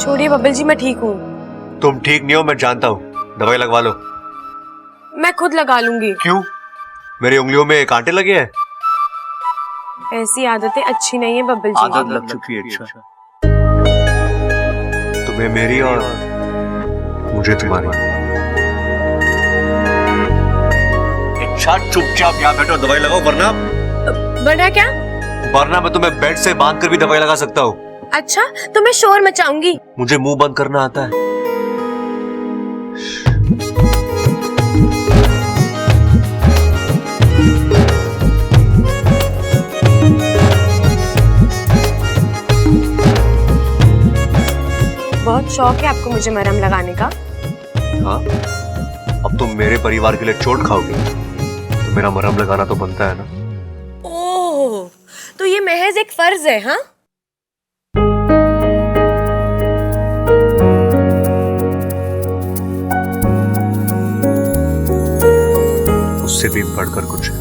छोड़िए बब्बल जी, मैं ठीक हूँ। तुम ठीक नहीं हो, मैं जानता हूँ। दवाई लगवा लो। मैं खुद लगा लूंगी। क्यों? मेरी उंगलियों में कांटे लगे हैं? ऐसी आदतें अच्छी नहीं है बब्बल जी। आदत लग चुकी है। अच्छा, तुम्हें मेरी और मुझे तुम्हारी। अच्छा, चुपचाप यहाँ बैठो, दवाई लगाओ, वरना क्या? वरना मैं तुम्हें बेड से बांध कर भी दवाई लगा सकता हूँ। अच्छा, तो मैं शोर मचाऊंगी। मुझे मुंह बंद करना आता है। बहुत शौक है आपको मुझे मरहम लगाने का। हाँ, अब तुम मेरे परिवार के लिए चोट खाओगी तो मेरा मरहम लगाना तो बनता है ना। ओह, तो ये महज एक फर्ज है? हाँ, उससे भी बढ़कर कुछ है।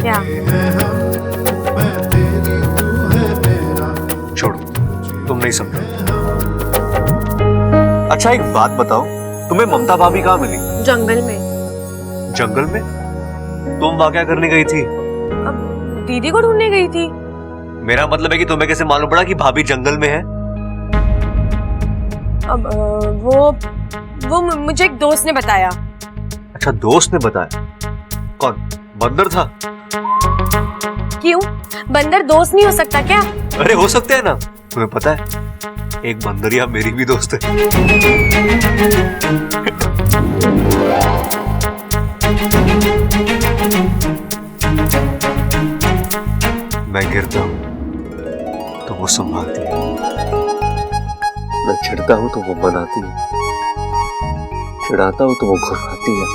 क्या? छोड़ो, तुम नहीं समझो। अच्छा, एक बात बताओ, तुम्हें ममता भाभी कहाँ मिली? जंगल में। जंगल में? तुम वहां क्या करने गई थी? अब दीदी को ढूंढने गई थी। मेरा मतलब है कि तुम्हें कैसे मालूम पड़ा कि भाभी जंगल में है? अब वो मुझे एक दोस्त ने बताया। अच्छा, दोस्त ने बताया? कौन? बंदर था? क्यों, बंदर दोस्त नहीं हो सकता क्या? अरे हो सकता है ना। तुम्हें पता है, एक बंदरिया मेरी भी दोस्त है। मैं गिरता हूं तो वो संभालती है, मैं चिढ़ता हूं तो वो मनाती है, चिढ़ाता हूं तो वो घुराती है।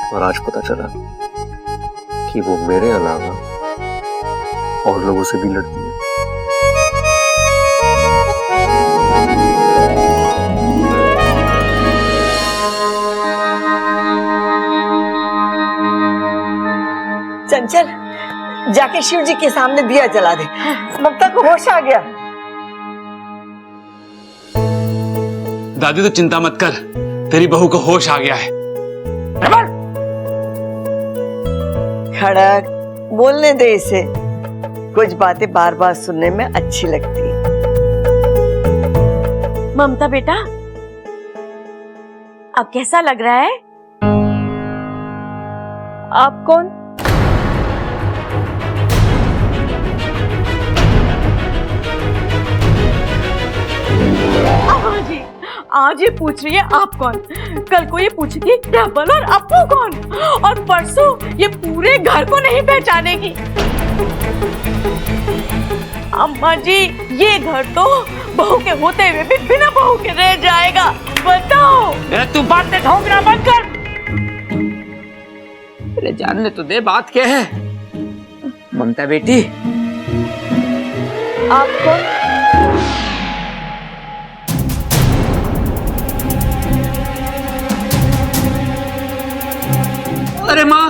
और आज पता चला कि वो मेरे अलावा और लोगों से भी लड़ती है। चंचल, जाके शिव जी के सामने दिया जला दे। ममता को होश आ गया। दादी तो चिंता मत कर, तेरी बहू को होश आ गया है। खड़क, बोलने दे इसे। कुछ बातें बार बार सुनने में अच्छी लगती है। ममता बेटा, अब कैसा लग रहा है? आप कौन? आज ये पूछ रही है आप कौन, कल को ये पूछेगी प्रबल और अपू कौन, और परसों ये पूरे घर को नहीं पहचानेगी। अम्मा जी, ये घर तो बहू के होते हुए भी बिना बहू के रह जाएगा। बताओ। तू बातें ठोकना बंद कर। अरे जानने तो दे बात क्या है। ममता बेटी, आप कौन? अरे माँ,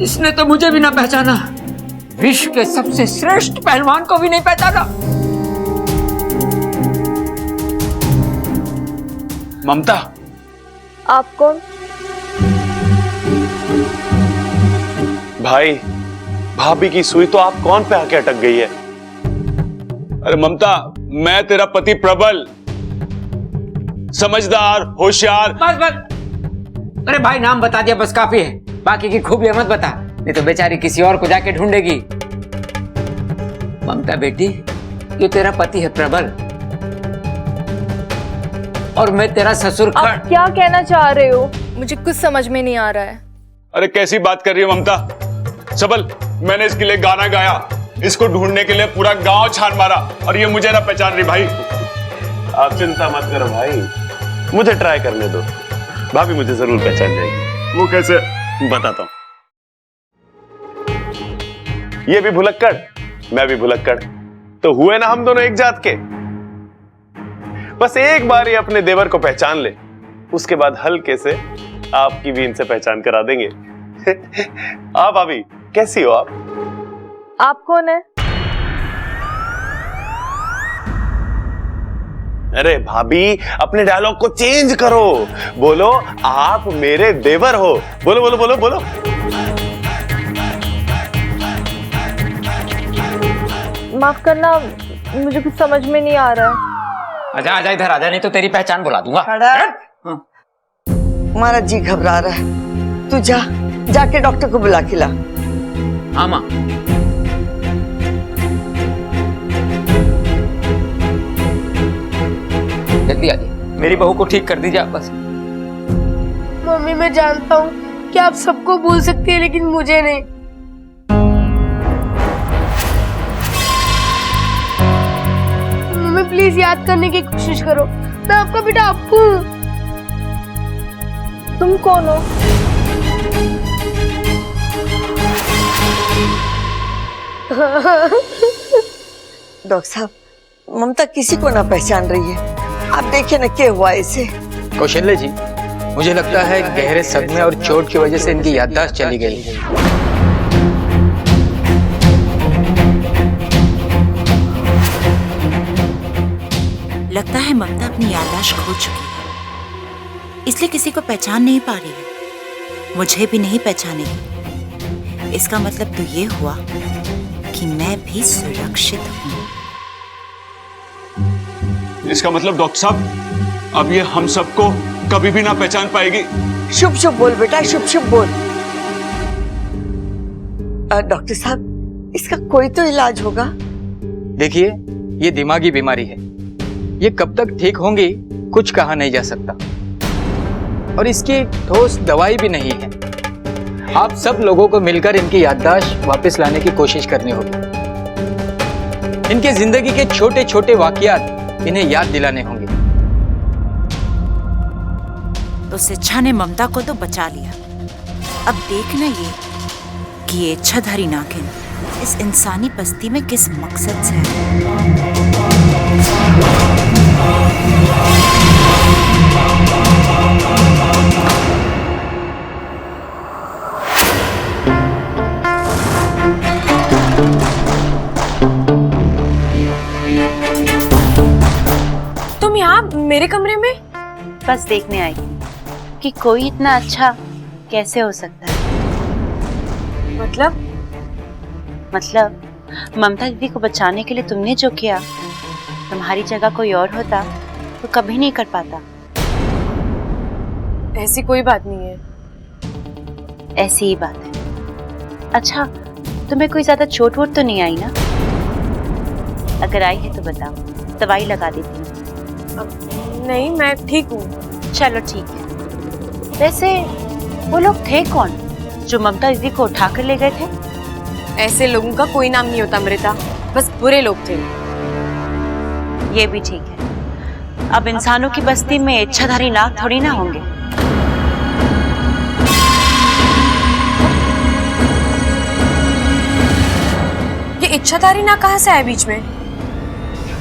इसने तो मुझे भी ना पहचाना, विश्व के सबसे श्रेष्ठ पहलवान को भी नहीं पहचाना। ममता, आप कौन? भाई, भाभी की सुई तो आप कौन पे आके अटक गई है? अरे ममता, मैं तेरा पति प्रबल, समझदार, होशियार। बस बस। अरे भाई, नाम बता दिया बस काफी है, बाकी की खूबियां मत बता, नहीं तो बेचारी किसी और को जाके ढूंढेगी। ममता बेटी, ये तेरा पति है प्रबल, और मैं तेरा ससुर। आप क्या कहना चाह रहे हो? मुझे कुछ समझ में नहीं आ रहा है। अरे कैसी बात कर रही हो ममता? सबल, मैंने इसके लिए गाना गाया, इसको ढूंढने के लिए पूरा गांव छान मारा, और ये मुझे ना पहचान रही। भाई आप चिंता मत करो भाई, मुझे ट्राई करने दो, भाभी मुझे जरूर पहचान जाएगी। वो कैसे, बताता हूं। ये भी भुलक्कड़, मैं भी भुलक्कड़, तो हुए ना हम दोनों एक जात के। बस एक बार ये अपने देवर को पहचान ले, उसके बाद हल्के से आपकी भी इनसे पहचान करा देंगे। आप भाभी कैसी हो आप? आप कौन है? अरे भाभी, अपने डायलॉग को चेंज करो। बोलो आप मेरे देवर हो। बोलो बोलो बोलो बोलो। माफ करना, मुझे कुछ समझ में नहीं आ रहा है। आजा आजा इधर आजा, नहीं तो तेरी पहचान बुला दूंगा। हमारा जी घबरा रहा है, तू जाके डॉक्टर को बुला के ला। हाँ माँ। जल्दी आइए, मेरी बहू को ठीक कर दीजिए आप बस। मम्मी, मैं जानता हूँ कि आप सबको भूल सकती है, लेकिन मुझे नहीं। मम्मी प्लीज याद करने की कोशिश करो, मैं आपका बेटा अप्पू हूँ। तुम कौन हो? डॉक्टर साहब, ममता किसी को ना पहचान रही है। आप देखिए ना क्या हुआ इसे। कौशल्य जी, मुझे लगता है गहरे सदमे और चोट की वजह से इनकी याददाश्त चली गई। लगता है ममता अपनी याददाश्त खो चुकी है, इसलिए किसी को पहचान नहीं पा रही है। मुझे भी नहीं पहचानेगी। इसका मतलब तो ये हुआ कि मैं भी सुरक्षित हूँ। इसका मतलब डॉक्टर साहब, अब ये हम सबको कभी भी ना पहचान पाएगी। शुभ शुभ बोल बेटा, शुभ शुभ बोल। डॉक्टर साहब, इसका कोई तो इलाज होगा। देखिए, ये दिमागी बीमारी है। ये कब तक ठीक होंगी कुछ कहा नहीं जा सकता, और इसकी ठोस दवाई भी नहीं है। आप सब लोगों को मिलकर इनकी याददाश्त वापस लाने की कोशिश करनी होगी। इनके जिंदगी के छोटे छोटे वाकयात इन्हें याद दिलाने होंगे। तो इच्छा ने ममता को तो बचा लिया। अब देखना ये कि ये इच्छाधारी नागिन इस इंसानी बस्ती में किस मकसद से है। तुम यहाँ मेरे कमरे में? बस देखने आई कि कोई इतना अच्छा कैसे हो सकता है। मतलब ममता दीदी को बचाने के लिए तुमने जो किया, तुम्हारी जगह कोई और होता तो कभी नहीं कर पाता। ऐसी कोई बात नहीं है। ऐसी ही बात है। अच्छा, तुम्हें कोई ज्यादा चोट वोट तो नहीं आई ना? अगर आई है तो बताओ, दवाई लगा देती हूँ। नहीं, मैं ठीक हूँ। चलो ठीक है। वैसे वो लोग थे कौन जो ममता दीदी को उठा कर ले गए थे? ऐसे लोगों का कोई नाम नहीं होता अमृता, बस बुरे लोग थे। ये भी ठीक है। अब इंसानों की बस्ती में इच्छाधारी नाग थोड़ी ना होंगे। ये इच्छाधारी नाग कहाँ से आया बीच में?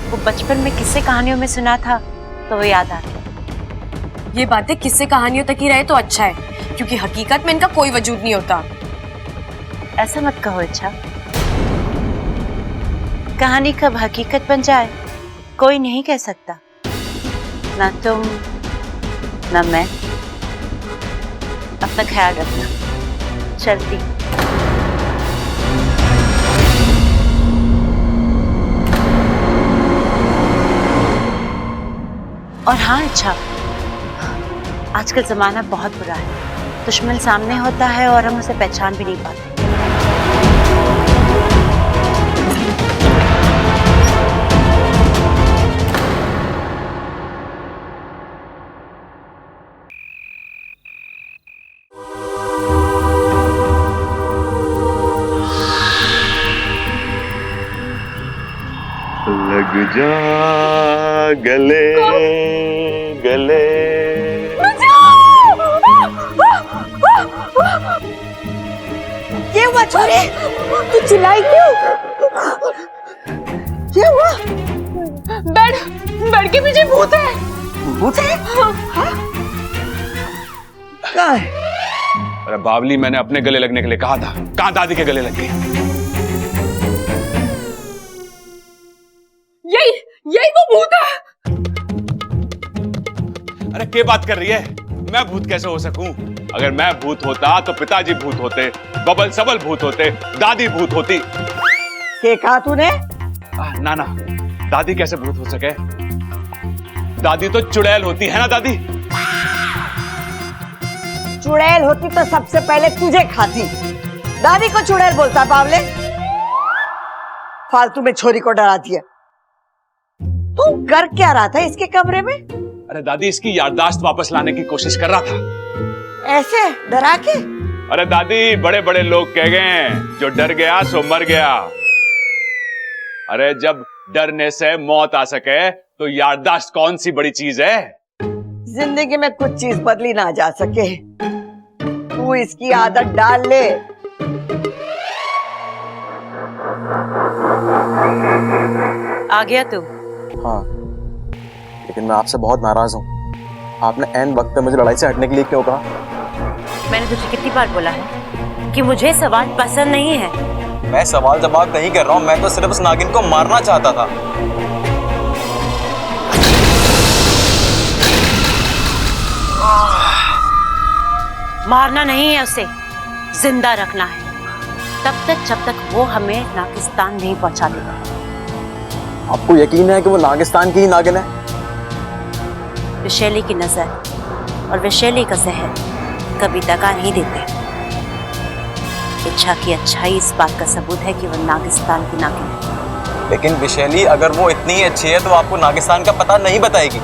वो बचपन में किस्से कहानियों में सुना था तो वो याद आ गया। ये बातें किस्से कहानियों तक ही रहे तो अच्छा है, क्योंकि हकीकत में इनका कोई वजूद नहीं होता। ऐसा मत कहो इच्छा। कहानी कब हकीकत बन जाए कोई नहीं कह सकता। ना तुम ना मैं। अपना ख्याल रखना। चलती। और हाँ अच्छा, आजकल जमाना बहुत बुरा है। दुश्मन सामने होता है और हम उसे पहचान भी नहीं पाते। लग जा गले गले। क्या हुआ छोरे? तू चिल्लाई क्यों? क्या हुआ? बेड के पीछे भूत है। भूत है? कहाँ है? अरे बावली, मैंने अपने गले लगने के लिए कहा था, कहाँ दादी के गले लग गई? क्या बात कर रही है? मैं भूत कैसे हो सकूं? अगर मैं भूत होता तो पिताजी भूत होते, बबल सबल भूत होते, दादी भूत होती। क्या कहा तूने? ना ना, दादी कैसे भूत हो सके? दादी तो चुड़ैल होती है ना दादी? चुड़ैल होती तो सबसे पहले तुझे खाती। दादी को चुड़ैल बोलता बावले? फालतू में छोरी को डरा दिया। तू कर क्या रहा था इसके कमरे में? अरे दादी, इसकी याददाश्त वापस लाने की कोशिश कर रहा था। ऐसे डरा के? अरे दादी, बड़े बड़े लोग कह गए जो डर गया सो मर गया। अरे जब डरने से मौत आ सके तो याददाश्त कौन सी बड़ी चीज है? जिंदगी में कुछ चीज बदली ना जा सके, तू इसकी आदत डाल ले। आ गया तू? हाँ, लेकिन मैं आपसे बहुत नाराज हूँ। आपने ऐन वक्त पे मुझे लड़ाई से हटने के लिए क्यों कहा? मैंने तुझे कितनी बार बोला है कि मुझे सवाल पसंद नहीं है। मैं सवाल जवाब नहीं कर रहा हूँ, मैं तो सिर्फ उस नागिन को मारना चाहता था। मारना नहीं है उसे, जिंदा रखना है, तब तक जब तक वो हमें नागिस्तान नहीं पहुंचा देगा। आपको यकीन है कि वो नागिस्तान की ही नागिन है? विशैली की नजर और विशैली का जहर कभी दगा नहीं देते। इच्छा की अच्छाई इस बात का सबूत है कि वो नागिस्तान की नागिन है। लेकिन विशैली अगर वो इतनी ही अच्छी है तो आपको नागिस्तान का पता नहीं बताएगी।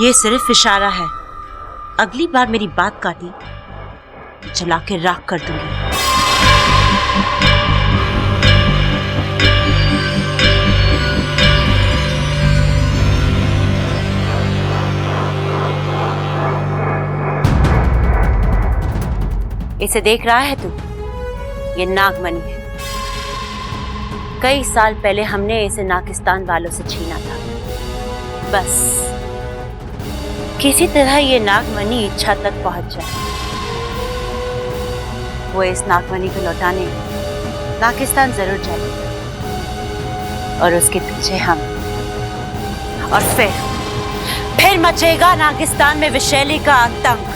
ये सिर्फ इशारा है। अगली बार मेरी बात काटी तो जला के राख कर दूंगी। इसे देख रहा है तू? ये नागमणि है। कई साल पहले हमने इसे नागिस्तान वालों से छीना था। बस किसी तरह ये नागमणि इच्छा तक पहुंच जाए। वो इस नागमणि को लौटाने नागिस्तान जरूर जाएगी और उसके पीछे हम। और फिर मचेगा नागिस्तान में विशैली का आतंक।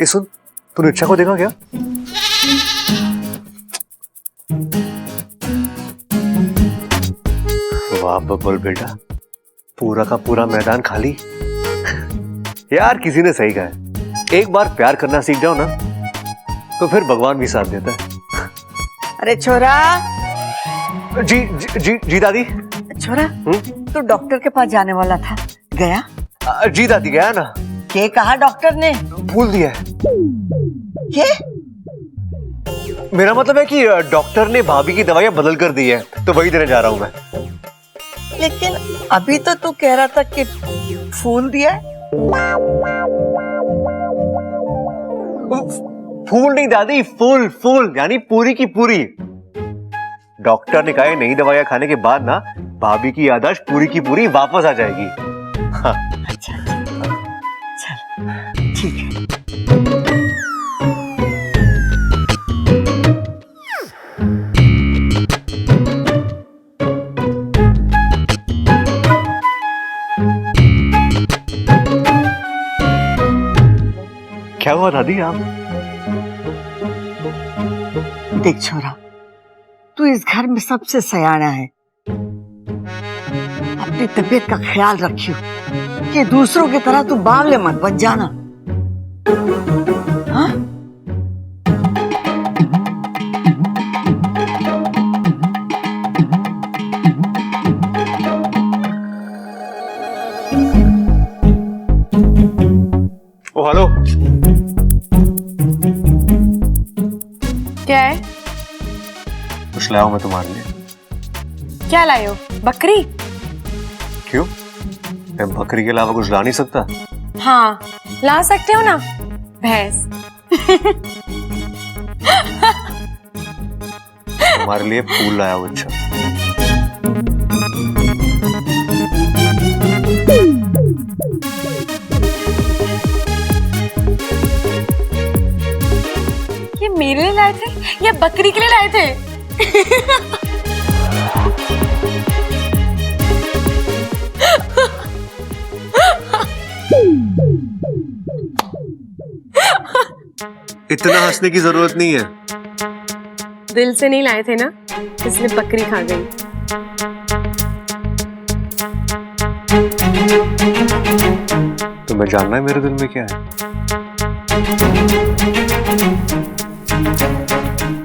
ये सुन, तूने इच्छा को देखा क्या? वाह बब्बल बेटा, पूरा का पूरा मैदान खाली। यार किसी ने सही कहा है, एक बार प्यार करना सीख जाओ ना तो फिर भगवान भी साथ देता है। अरे छोरा। जी जी जी, जी दादी। छोरा, तू डॉक्टर के पास जाने वाला था, गया? जी दादी गया ना। क्या कहा डॉक्टर ने? भूल दिया है। क्या? मेरा मतलब है कि डॉक्टर ने भाभी की दवाइयां बदल कर दी है, तो वही देने जा रहा हूं मैं। लेकिन अभी तो तू कह रहा था कि फूल दिया है। फूल नहीं दादी, फूल फूल यानी पूरी की पूरी। डॉक्टर ने कहा है नई दवाइयां खाने के बाद ना भाभी की याददाश्त पूरी की पूरी वापस आ जाएगी। हाँ। अच्छा चल ठीक है। क्या हुआ दादी? आप देख छोरा, तू इस घर में सबसे सयाना है। अपनी तबीयत का ख्याल रखियो कि दूसरों की तरह तू बावले मत बन जाना। हाँ? ओ हेलो। क्या है? कुछ लाया हूं मैं तुम्हारे लिए। क्या लाए हो? बकरी? क्यों? मैं बकरी के अलावा कुछ ला नहीं सकता? हाँ, ला सकते हो ना, भैंस। तुम्हारे लिए फूल लाया हूं। अच्छा ये मेरे लिए लाए थे या बकरी के लिए लाए थे? इतना हंसने की जरूरत नहीं है। दिल से नहीं लाए थे ना, इसलिए बकरी खा गई। तुम्हें जानना है मेरे दिल में क्या है?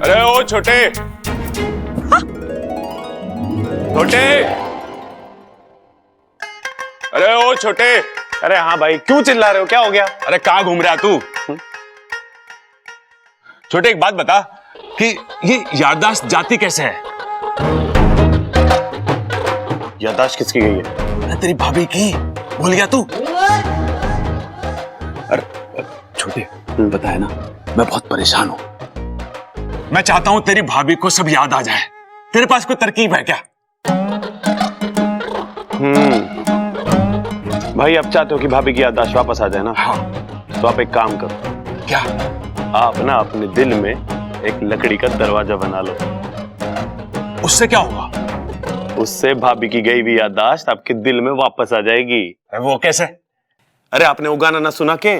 अरे ओ छोटे छोटे, अरे ओ छोटे। अरे हाँ भाई, क्यों चिल्ला रहे हो, क्या हो गया? अरे कहाँ घूम रहा तू? छोटे एक बात बता कि ये याददाश्त जाती कैसे है? याददाश्त किसकी गई है? अरे तेरी भाभी की, भूल गया तू? अरे छोटे, पता है ना, मैं बहुत परेशान हूं। मैं चाहता हूं तेरी भाभी को सब याद आ जाए। तेरे पास कोई तरकीब है क्या? भाई अब चाहते हो कि भाभी की याददाश्त वापस आ जाए ना? हाँ। तो आप एक काम करो। क्या? आप ना अपने दिल में एक लकड़ी का दरवाजा बना लो। उससे क्या होगा? उससे भाभी की गई हुई याददाश्त आपके दिल में वापस आ जाएगी। वो कैसे? अरे आपने वो गाना ना सुना के,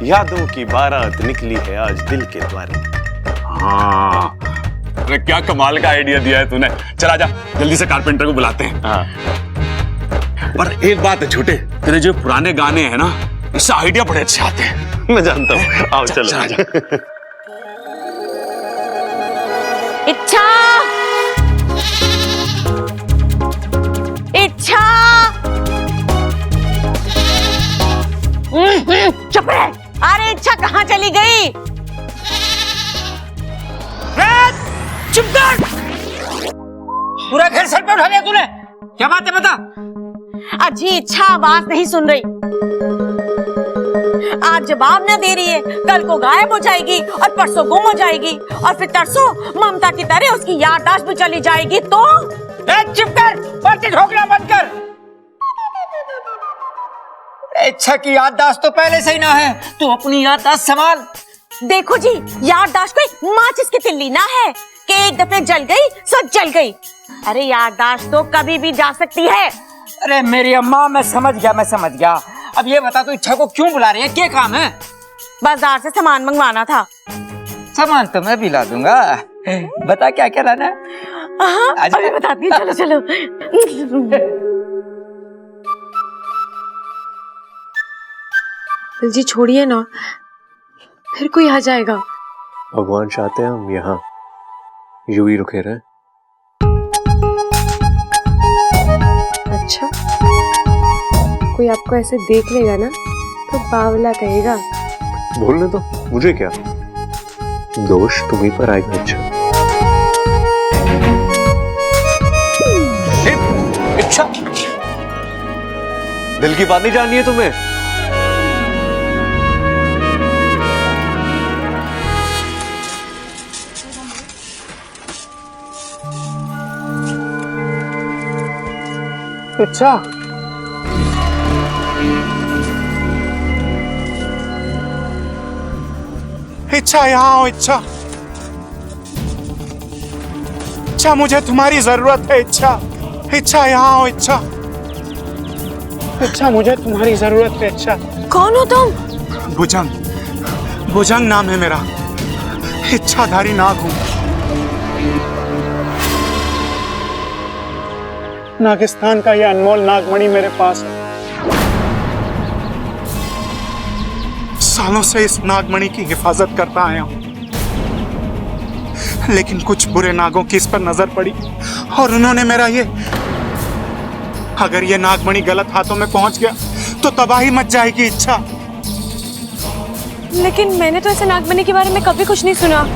यादों की बारात निकली है आज दिल के द्वारे। हाँ, अरे क्या कमाल का आइडिया दिया है तूने। चला जा, जल्दी से कारपेंटर को बुलाते हैं। हाँ। पर एक बात है छोटे, तेरे जो पुराने गाने हैं ना, इससे आइडिया बड़े अच्छे आते हैं। मैं जानता हूँ। आओ चलो। इच्छा, इच्छा, चुप रह। अरे इच्छा कहाँ चली गई? चुप कर! पूरा घर सर पे उठा लिया तूने। क्या बात है बता? अजी इच्छा आवाज नहीं सुन रही, आज जवाब न दे रही है, कल को गायब हो जाएगी और परसों गुम हो जाएगी और फिर तरसों ममता की तरह उसकी याददाश्त भी चली जाएगी। तो चुप कर, पर्ची ठोकना बंद कर। इच्छा की याददाश्त तो पहले से ही ना है, तू अपनी याददाश्त संभाल। देखो जी, याददाश्त कोई माचिस की तिल्ली ना है कि एक दफे जल गई सब जल गई। अरे याददाश्त तो कभी भी जा सकती है। अरे मेरी अम्मा, मैं समझ गया। अब ये बता, तू इच्छा को क्यों बुला रही है? क्या काम है? बाजार से सामान मंगवाना था। सामान तो मैं भी ला दूंगा। बता क्या क्या लाना है? अभी बताती हूँ, चलो चलो। जी छोड़िए ना, फिर कोई आ जाएगा। भगवान चाहते हैं हम यहाँ यूं ही रुके रहे। अच्छा, कोई आपको ऐसे देख लेगा ना तो बावला कहेगा। बोलने तो, मुझे क्या दोष तुम्हीं पर आएगा। अच्छा इच्छा, दिल की बात नहीं जाननी है तुम्हें? इच्छा, इच्छा यहाँ आओ। इच्छा, इच्छा मुझे तुम्हारी जरूरत है। इच्छा, इच्छा यहाँ आओ। इच्छा, इच्छा मुझे तुम्हारी जरूरत है। इच्छा। कौन हो तुम? भुजंग, भुजंग नाम है मेरा। इच्छाधारी नाग हूं। नागिस्तान का यह अनमोल नागमणि मेरे पास है। सालों से इस नागमणि की हिफाजत करता आया हूं, लेकिन कुछ बुरे नागों की इस पर नजर पड़ी और उन्होंने मेरा ये, अगर ये नागमणि गलत हाथों में पहुंच गया तो तबाही मच जाएगी। इच्छा, लेकिन मैंने तो ऐसे नागमणि के बारे में कभी कुछ नहीं सुना।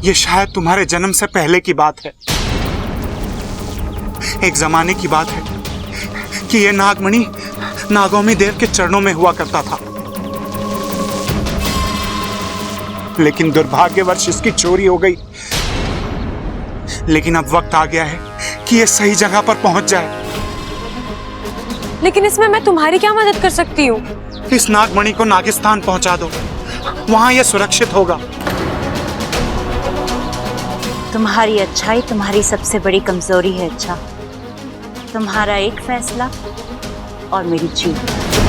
ये शायद तुम्हारे जन्म से पहले की बात है। एक जमाने की बात है कि यह नागमणि नागोमी देव के चरणों में हुआ करता था, लेकिन दुर्भाग्यवश इसकी चोरी हो गई। लेकिन अब वक्त आ गया है कि यह सही जगह पर पहुंच जाए। लेकिन इसमें मैं तुम्हारी क्या मदद कर सकती हूँ? इस नागमणि को नागिस्तान पहुंचा दो, वहां ये सुरक्षित होगा। तुम्हारी अच्छाई तुम्हारी सबसे बड़ी कमजोरी है। अच्छा, तुम्हारा एक फैसला और मेरी जीत।